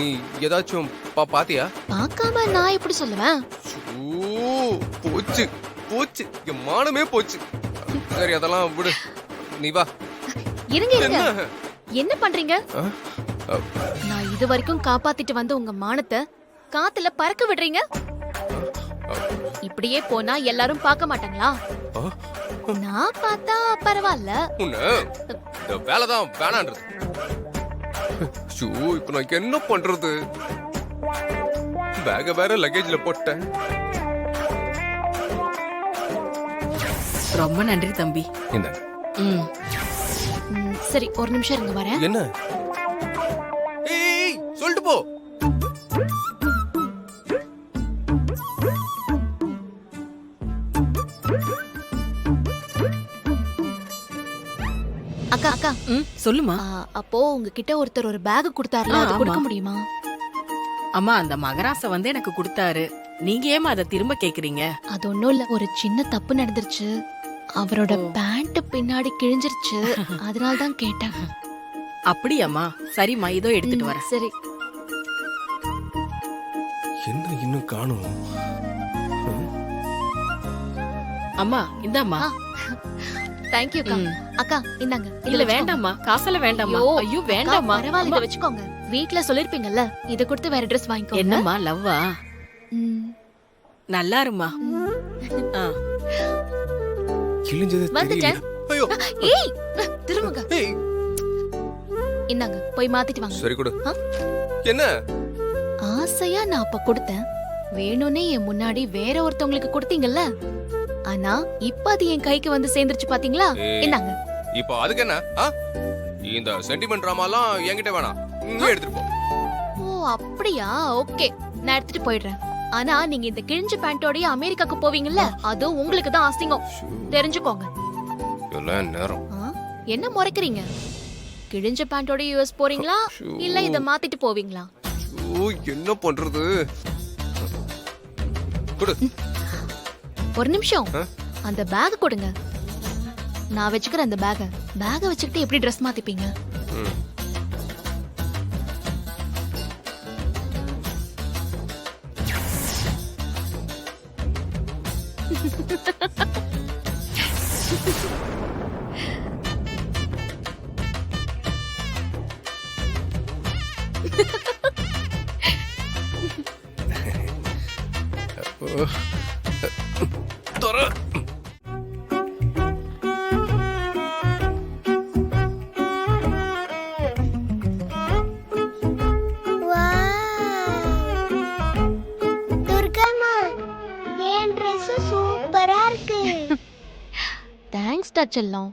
நீ ஏதாச்சும் பாத்தியா? பார்க்காம நான் எப்படி சொல்லுவேன்? போச்சு போச்சு, என் மானமே போச்சு. சரி அதெல்லாம் விடு, நீ வா. இருங்க இருங்க, என்ன பண்றீங்க? நான் இது வரைக்கும் காப்பாத்திட்டு வந்த உங்க மானத்தை காத்துல பறக்க விடுறீங்க. இப்படியே போனா எல்லாரும் பார்க்க மாட்டாங்களா? நான் பார்த்தா பரவாயில்ல. இந்த வேலைதான் வேணான்றது. இப்ப நான் என்ன பண்றது? பேக வேற லக்கேஜ்ல போட்டேன். ரொம்ப நன்றி தம்பி. என்ன? சரி ஒரு நிமிஷம் இருங்க, வரேன். என்ன? ஏய் சொல்லிட்டு போ. அக்கா அக்கா, சொல்லுமா. அப்போ உங்ககிட்ட ஒருத்தர் ஒரு பேக் கொடுத்தாருல, அது கொடுக்க முடியுமா? அம்மா, அந்த மகராச வந்து எனக்கு கொடுத்தாரு. நீங்க ஏமா அதை திரும்ப கேக்குறீங்க? அது ஒண்ணும் இல்ல, ஒரு சின்ன தப்பு நடந்துருச்சு. அவரோட பேண்ட் பின்னாடி கிழிஞ்சிருச்சு, அதனால தான் கேட்டேன். அப்படியாம்மா? சரிம்மா, இதோ எடுத்துட்டு வரேன். சரி. என்ன இன்னும் காணோம்? அம்மா இந்தாம்மா. தேங்க் யூ அக்கா. அக்கா இந்தாங்க. இல்ல வேண்டாம்மா, காசெல்லாம் வேண்டாம்மா. ஐயோ வேண்டாம்மா. பரவாயில்ல, இத வச்சுக்கோங்க. வீட்ல சொல்லிருப்பீங்கல்ல, இத கொடுத்து வேற Dress வாங்கிக்கோங்க. என்னம்மா லவ்வா? நல்லா இருமா. கிழிஞ்சது தெரியல. ஐயோ ஏய் திரும்புங்க. இந்தாங்க, போய் மாத்திட்டு வாங்க. சரி கொடு. என்ன? ஆசையா நான் அப்ப கொடுத்தேன், வேணும்னே என் முன்னாடி வேற ஒருத்தவங்களுக்கு கொடுத்தீங்கல்ல, ஆனா இப்ப அது என் கைக்கு வந்து சேர்ந்துருச்சு பாத்தீங்களா? இந்தாங்க. இப்போ அதுக்கு என்ன? இந்த சென்டிமெண்ட் டிராமாலாம் என்கிட்ட வேணாம், நீ எடுத்துட்டு போ. ஓ அப்படியா? ஓகே, நான் எடுத்துட்டு போயிடுறேன். ஆனா நீங்க இந்த கிழிஞ்ச பேண்டோடய அமெரிக்காக்கு போவீங்கல்ல, அது உங்களுக்கு தான் அசிங்கம், தெரிஞ்சுக்கோங்க. எல்லாம் நேரம். என்ன முறைக்கிறீங்க? கிழிஞ்ச பேண்டோட யுஎஸ் போறீங்களா இல்ல இத மாத்திட்டு போவீங்களா? என்ன பண்றது? கொடு. ஒரு நிமிஷம், அந்த பேக் கொடுங்க. நான் வச்சுக்கிறேன் அந்த பேக வச்சுக்கிட்டு எப்படி Dress மாத்திப்பீங்க? தர. சூப்பரா இருக்கு. தேங்க்ஸ் டா செல்லம்.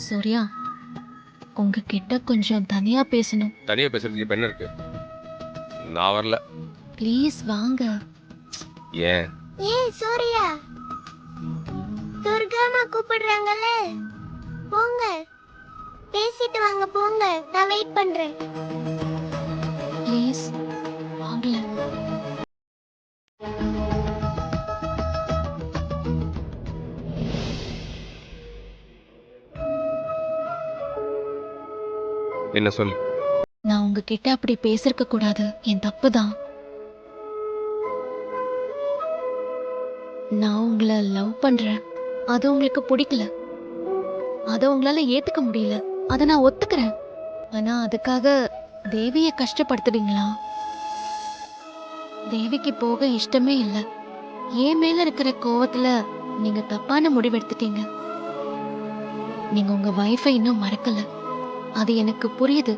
சூர்யா, உங்ககிட்ட கொஞ்சம் தனியா பேசணும். தனியா பேசுறதுக்கு இப்ப என்ன இருக்கு? நான் வரல. ப்ளீஸ் வாங்க. ஏன்? ஏய் சூர்யா, துர்காமா கூப்பிடுறாங்கல்ல, போங்க பேசிட்டு வாங்க, போங்க, நான் வெயிட் பண்றேன். ப்ளீஸ் வாங்கல. என்ன சொல்லு? நான் உங்ககிட்ட அப்படி பேசிருக்க கூடாது, என் தப்பு தான். நான் உங்களை லவ் பண்றேன், அது உங்களுக்கு பிடிக்கல, அதை உங்களால ஏத்துக்க முடியல, அதை நான் ஒத்துக்கிறேன். ஆனா அதுக்காக தேவிய கஷ்டப்படுத்துவீங்களா? தேவிக்கு போக இஷ்டமே இல்லை. என் மேல இருக்கிற கோவத்துல நீங்க தப்பான முடிவெடுத்துட்டீங்க. நீங்க உங்க வைஃபை இன்னும் மறக்கல, அது எனக்கு புரியுது.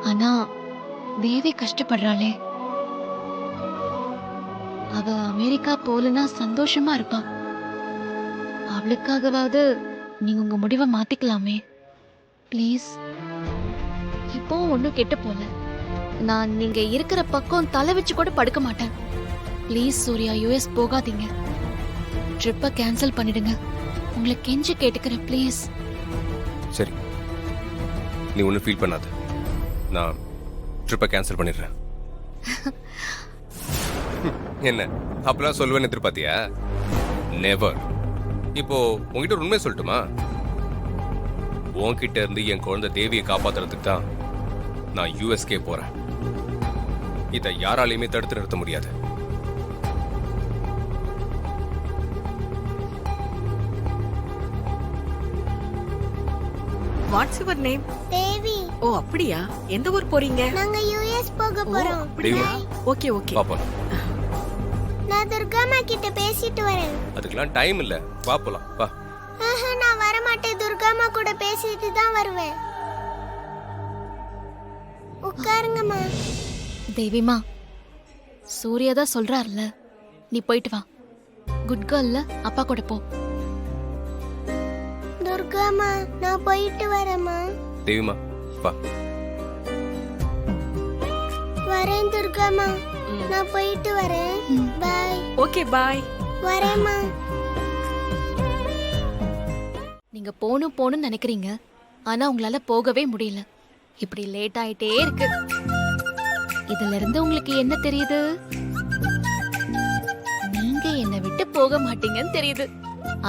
ஆனா தேவி கஷ்டப்படுறாளே, அவ அமெரிக்கா போலனா சந்தோஷமா இருப்பா. அவளுக்காகவாவது நீங்க உங்க முடிவை மாத்திக்கலாமே ப்ளீஸ். இப்போ ஒன்னும் கெட்டு போல, நான் நீங்க இருக்கிற பக்கம் தலை வச்சு கூட படுக்க மாட்டேன். ப்ளீஸ் சூர்யா, யுஎஸ் போகாதீங்க. ட்ரிப்பை கேன்சல் பண்ணிடுங்க, உங்களை கெஞ்சி கேட்டுக்கிறேன் ப்ளீஸ். சரி, நீ ஒன்றும் ஃபீல் பண்ணாத, நான் ட்ரிப்பை கேன்சல் பண்ணிடுறேன். என்ன அப்பெல்லாம் சொல்லுவேன்னு எதிர்பார்த்தியா? நெவர். இப்போ உங்ககிட்ட உண்மையை சொல்லட்டுமா? உன்கிட்ட இருந்து என் குழந்தை தேவியை காப்பாத்துறதுக்கு தான் நான் யூஎஸ்கே போறேன். இதை யாராலையுமே தடுத்து நிறுத்த முடியாது. What's your name? தேவி. ஓ அப்படியா? எந்த ஊர் போறீங்க? நாங்க யுஎஸ் போக போறோம். அப்படியா? Okay okay. பாப்போம். நான் துர்காமா கிட்ட பேசிட்டு வரேன். அதுக்கெல்லாம் டைம் இல்ல. பாப்பலாம். வா. நான் வர மாட்டேன். துர்காமா கூட பேசிட்டு தான் வருவேன். உட்காருங்கம்மா. தேவிமா, சூர்யா தான் சொல்றாருல, நீ போயிட்டு வா. குட் கேர்ள்ல, அப்பா கூட போ. துர்காமா, நான் போயிட்டு வரேம்மா. தேவிமா வா. வரேன் துர்காமா. நான் போயிட்டு வரேன். பாய். Okay bye. வரேம்மா. நீங்க போகணும்னு நினைக்கிறீங்க, ஆனா உங்களால போகவே முடியல. இப்படி லேட் ஆயிட்டே இருக்கு. இதுல இருந்து உங்களுக்கு என்ன தெரியுது? நீங்க என்னை விட்டு போக மாட்டீங்கன்னு தெரியுது.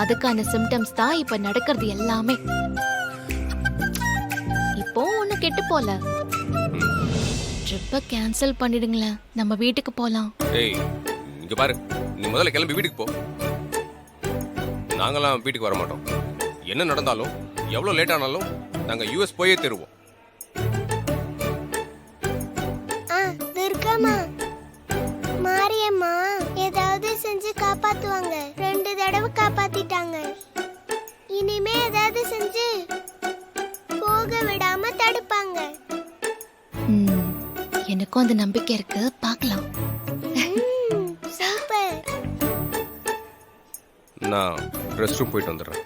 அதுக்கான சிம்டம்ஸ் தான் இப்ப நடக்கிறது எல்லாமே. இப்போ ஒண்ணு கெட்டு போல. ட்ரிப்பை கேன்சல் பண்ணிடுங்களேன், நம்ம வீட்டுக்கு போலாம். ஏய், இங்க பாரு. நீ முதல்ல கிளம்பி வீட்டுக்கு போ. நாங்களாம் வீட்டுக்கு வர மாட்டோம். என்ன நடந்தாலும் எவ்வளவு லேட் ஆனாலும் நாங்க யூஎஸ் போயே தருவோம். துர்காமா, மாரியம்மா ஏதாவது செஞ்சு காப்பாத்துவாங்க. 2 தடவை காப்பாத்திட்டாங்க. இனிமே ஏதாவது செஞ்சு போக விடாம தடுப்பாங்க. எனக்கும் அந்த நம்பிக்கை இருக்கு, பார்க்கலாம். சூப்பர். நான் ரெஸ்ட் ரூம் போயிட்டு வந்துடுறேன்.